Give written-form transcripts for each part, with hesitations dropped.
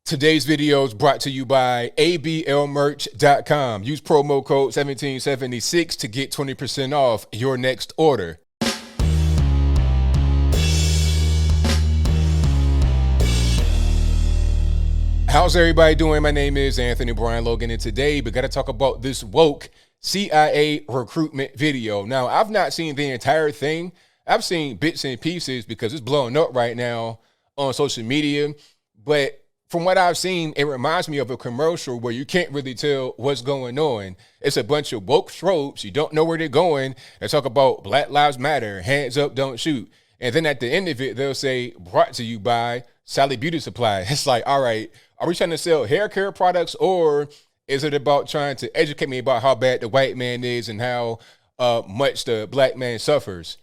Today's video is brought to you by ablmerch.com. Use promo code 1776 to get 20% off your next order. How's everybody doing? My name is Anthony Brian Logan, and today we got to talk about this woke CIA recruitment video. Now, I've not seen the entire thing. I've seen bits and pieces because it's blowing up right now on social media. But from what I've seen, it reminds me of a commercial where you can't really tell what's going on. It's a bunch of woke tropes. You don't know where they're going. They talk about Black Lives Matter, hands up, don't shoot. And then at the end of it, they'll say, brought to you by Sally Beauty Supply. It's like, all right, are we trying to sell hair care products, or is it about trying to educate me about how bad the white man is and how much the black man suffers?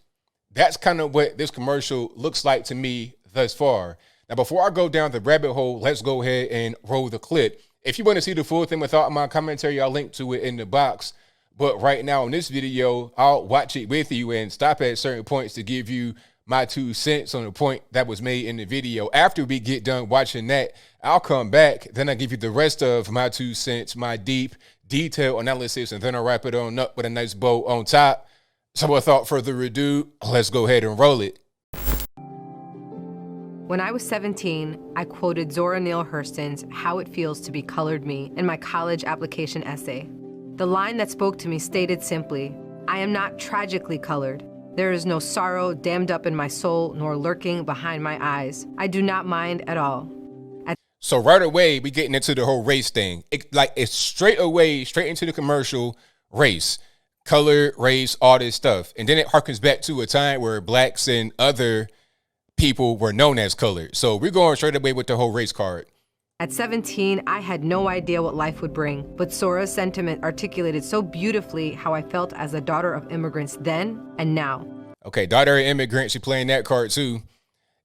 That's kind of what this commercial looks like to me thus far. Now, before I go down the rabbit hole, let's go ahead and roll the clip. If you want to see the full thing without my commentary, I'll link to it in the box. But right now in this video, I'll watch it with you and stop at certain points to give you my 2 cents on the point that was made in the video. After we get done watching that, I'll come back. Then I'll give you the rest of my 2 cents, my deep, detailed analysis, and then I'll wrap it on up with a nice bow on top. So without further ado, let's go ahead and roll it. When I was 17, I quoted Zora Neale Hurston's How It Feels to Be Colored Me in my college application essay. The line that spoke to me stated simply, I am not tragically colored. There is no sorrow dammed up in my soul nor lurking behind my eyes. I do not mind at all. So right away, we getting into the whole race thing. It's straight into the commercial, race, color, race, all this stuff. And then it harkens back to a time where blacks and other people were known as colored. So we're going straight away with the whole race card. At 17, I had no idea what life would bring, but Zora's sentiment articulated so beautifully how I felt as a daughter of immigrants then and now. Okay, daughter of immigrants, she playing that card too.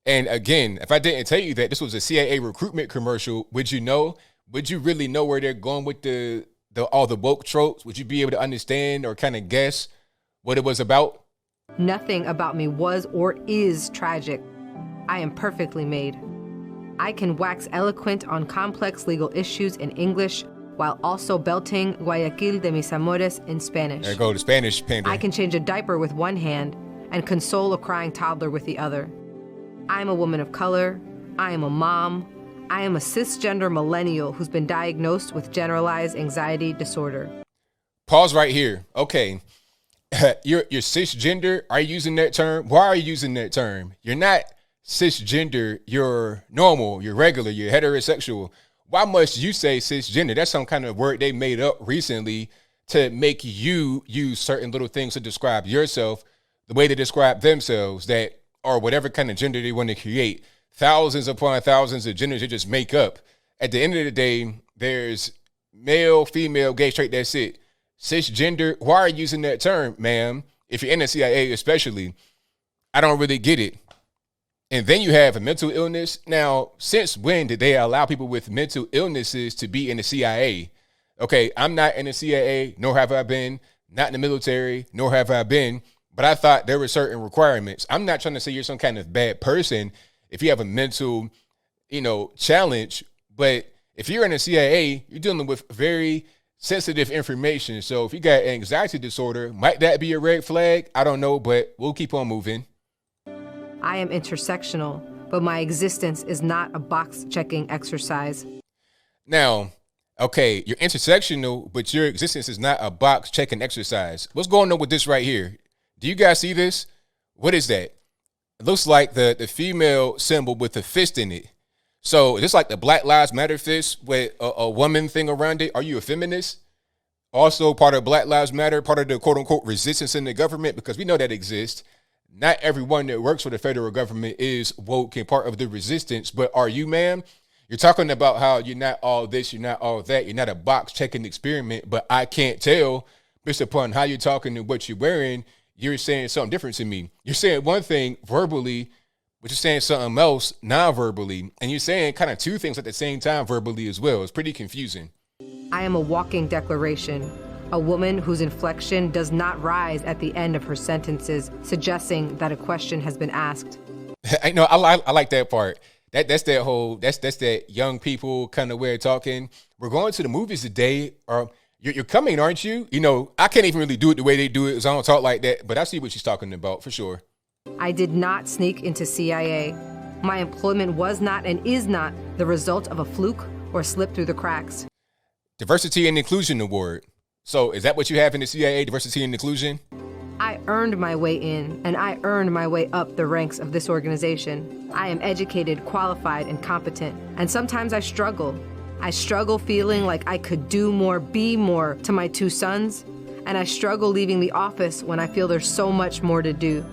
And again, if I didn't tell you that this was a CIA recruitment commercial, would you know? Would you really know where they're going with all the woke tropes? Would you be able to understand or kind of guess what it was about? Nothing about me was or is tragic. I am perfectly made. I can wax eloquent on complex legal issues in English while also belting Guayaquil de mis amores in Spanish. There go the Spanish pander. I can change a diaper with one hand and console a crying toddler with the other. I am a woman of color. I am a mom. I am a cisgender millennial who's been diagnosed with generalized anxiety disorder. Pause right here. Okay. You're cisgender. Are you using that term? Why are you using that term? You're not cisgender, you're normal, you're regular, you're heterosexual. Why must you say cisgender? That's some kind of word they made up recently to make you use certain little things to describe yourself the way they describe themselves, that or whatever kind of gender they want to create. Thousands upon thousands of genders they just make up. At the end of the day, there's male, female, gay, straight, that's it. Cisgender, why are you using that term, ma'am? If you're in the CIA especially, I don't really get it. And then you have a mental illness. Now, since when did they allow people with mental illnesses to be in the CIA? Okay, I'm not in the CIA, nor have I been, not in the military, nor have I been, but I thought there were certain requirements. I'm not trying to say you're some kind of bad person if you have a mental, challenge, but if you're in the CIA, you're dealing with very sensitive information. So if you got anxiety disorder, might that be a red flag? I don't know, but we'll keep on moving. I am intersectional, but my existence is not a box-checking exercise. Now, okay, you're intersectional, but your existence is not a box-checking exercise. What's going on with this right here? Do you guys see this? What is that? It looks like the female symbol with a fist in it. So is this like the Black Lives Matter fist with a woman thing around it? Are you a feminist? Also part of Black Lives Matter, part of the quote-unquote resistance in the government, because we know that exists. Not everyone that works for the federal government is woke and part of the resistance, but are you, ma'am? You're talking about how you're not all this, you're not all that, you're not a box-checking experiment, but I can't tell, based upon how you're talking and what you're wearing, you're saying something different to me. You're saying one thing verbally, but you're saying something else non-verbally, and you're saying kind of two things at the same time verbally as well. It's pretty confusing. I am a walking declaration. A woman whose inflection does not rise at the end of her sentences, suggesting that a question has been asked. I like that part. That's that young people kind of way of talking. We're going to the movies today. Or you're coming, aren't you? You know, I can't even really do it the way they do it, because I don't talk like that. But I see what she's talking about for sure. I did not sneak into CIA. My employment was not and is not the result of a fluke or slip through the cracks. Diversity and Inclusion Award. So is that what you have in the CIA, diversity and inclusion? I earned my way in, and I earned my way up the ranks of this organization. I am educated, qualified, and competent, and sometimes I struggle. I struggle feeling like I could do more, be more to my 2 sons, and I struggle leaving the office when I feel there's so much more to do.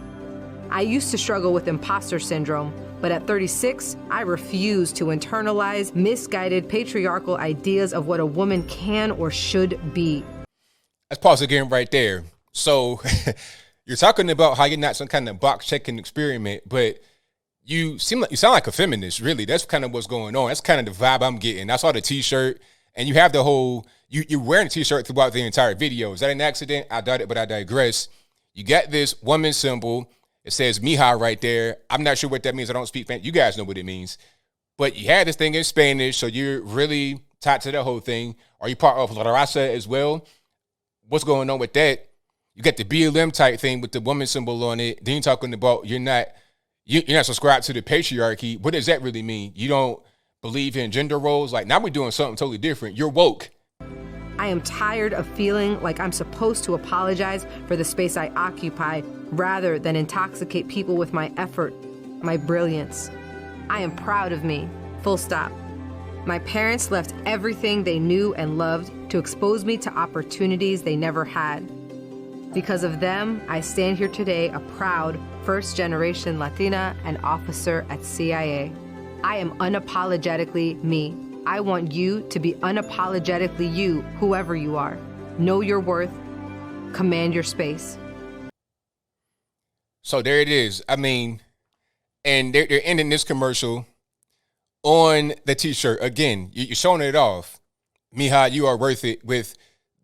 I used to struggle with imposter syndrome, but at 36, I refuse to internalize misguided patriarchal ideas of what a woman can or should be. Let's pause again right there. So you're talking about how you're not some kind of box checking experiment, but you sound like a feminist, really. That's kind of what's going on. That's kind of the vibe I'm getting. I saw the t-shirt, and you have the whole, you're wearing a t-shirt throughout the entire video. Is that an accident? I doubt it, but I digress. You got this woman symbol. It says Mija right there. I'm not sure what that means. I don't speak Spanish. You guys know what it means. But you had this thing in Spanish, so you're really tied to the whole thing. Are you part of La Raza as well? What's going on with that? You got the BLM type thing with the woman symbol on it. Then you're talking about you're not subscribed to the patriarchy. What does that really mean? You don't believe in gender roles? Like, now we're doing something totally different. You're woke. I am tired of feeling like I'm supposed to apologize for the space I occupy rather than intoxicate people with my effort, my brilliance. I am proud of me, full stop. My parents left everything they knew and loved to expose me to opportunities they never had. Because of them, I stand here today a proud first-generation Latina and officer at CIA. I am unapologetically me. I want you to be unapologetically you, whoever you are. Know your worth. Command your space. So there it is. I mean, and they're ending this commercial on the t-shirt. Again, you're showing it off. Mija, you are worth it, with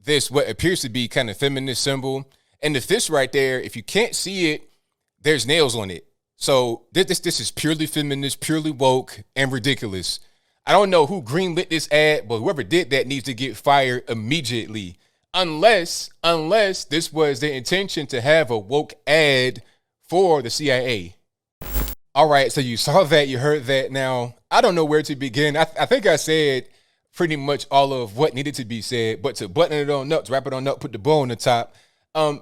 this, what appears to be kind of feminist symbol. And the fist right there, if you can't see it, there's nails on it. So this is purely feminist, purely woke, and ridiculous. I don't know who greenlit this ad, but whoever did that needs to get fired immediately. Unless this was the intention to have a woke ad for the CIA. All right, so you saw that, you heard that. Now, I don't know where to begin. I think I said pretty much all of what needed to be said, but to button it on up, to wrap it on up, put the bow on the top,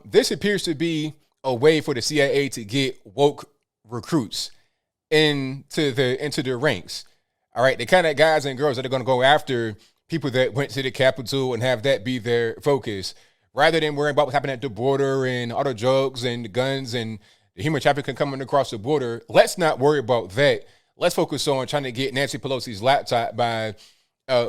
this appears to be a way for the CIA to get woke recruits into their ranks. All right, the kind of guys and girls that are going to go after people that went to the Capitol and have that be their focus, rather than worrying about what's happening at the border and all the drugs and the guns and the human trafficking coming across the border. Let's not worry about that. Let's focus on trying to get Nancy Pelosi's laptop by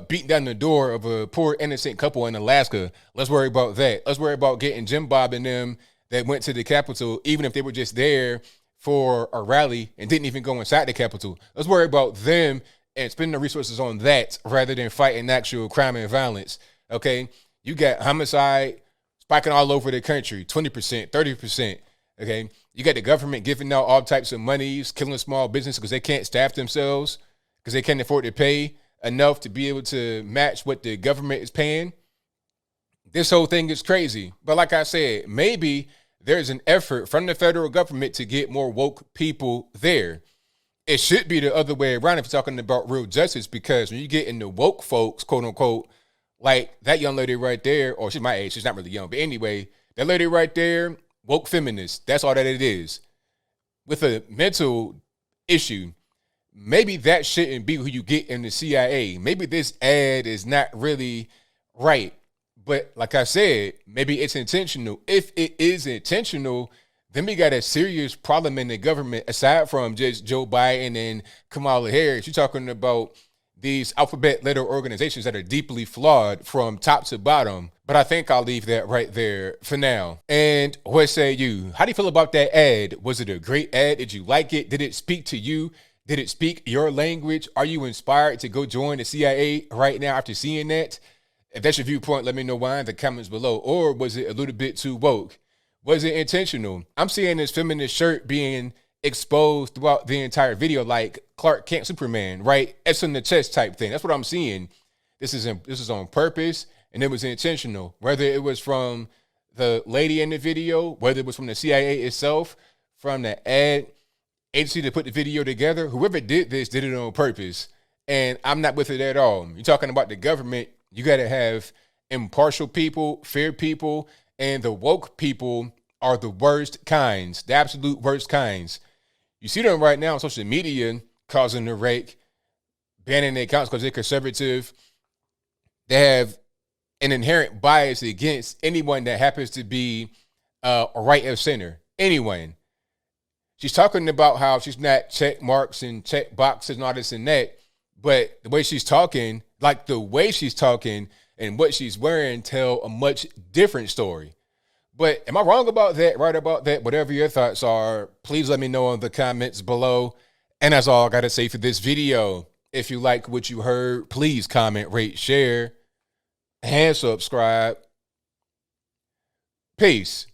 beating down the door of a poor innocent couple in Alaska. Let's worry about that. Let's worry about getting Jim Bob and them that went to the Capitol, even if they were just there for a rally and didn't even go inside the Capitol. Let's worry about them and spending the resources on that rather than fighting actual crime and violence. Okay, you got homicide spiking all over the country, 20%, 30%. Okay, you got the government giving out all types of monies, killing small business because they can't staff themselves, because they can't afford to pay enough to be able to match what the government is paying. This whole thing is crazy. But like I said, maybe there's an effort from the federal government to get more woke people there. It should be the other way around if you're talking about real justice, because when you get into woke folks, quote unquote, like that young lady right there, or she's my age, she's not really young, but anyway, that lady right there, woke feminist, that's all that it is. With a mental issue, maybe that shouldn't be who you get in the CIA. Maybe this ad is not really right. But like I said, maybe it's intentional. If it is intentional, then we got a serious problem in the government, aside from just Joe Biden and Kamala Harris. You're talking about these alphabet letter organizations that are deeply flawed from top to bottom. But I think I'll leave that right there for now. And what say you? How do you feel about that ad? Was it a great ad? Did you like it? Did it speak to you? Did it speak your language? Are you inspired to go join the CIA right now after seeing that? If that's your viewpoint, let me know why in the comments below. Or was it a little bit too woke? Was it intentional? I'm seeing this feminist shirt being exposed throughout the entire video, like Clark Kent Superman, right? It's in the chest type thing. That's what I'm seeing. This is on purpose, and it was intentional. Whether it was from the lady in the video, whether it was from the CIA itself, from the ad agency that put the video together, whoever did this did it on purpose. And I'm not with it at all. You're talking about the government. You got to have impartial people, fair people, and the woke people are the worst kinds, the absolute worst kinds. You see them right now on social media causing the rake, banning their accounts because they're conservative. They have an inherent bias against anyone that happens to be a right of center. Anyone. She's talking about how she's not check marks and check boxes and all this and that, but the way she's talking, like the way she's talking and what she's wearing tell a much different story. But am I wrong about that, right about that? Whatever your thoughts are, please let me know in the comments below. And that's all I got to say for this video. If you like what you heard, please comment, rate, share, and subscribe. Peace.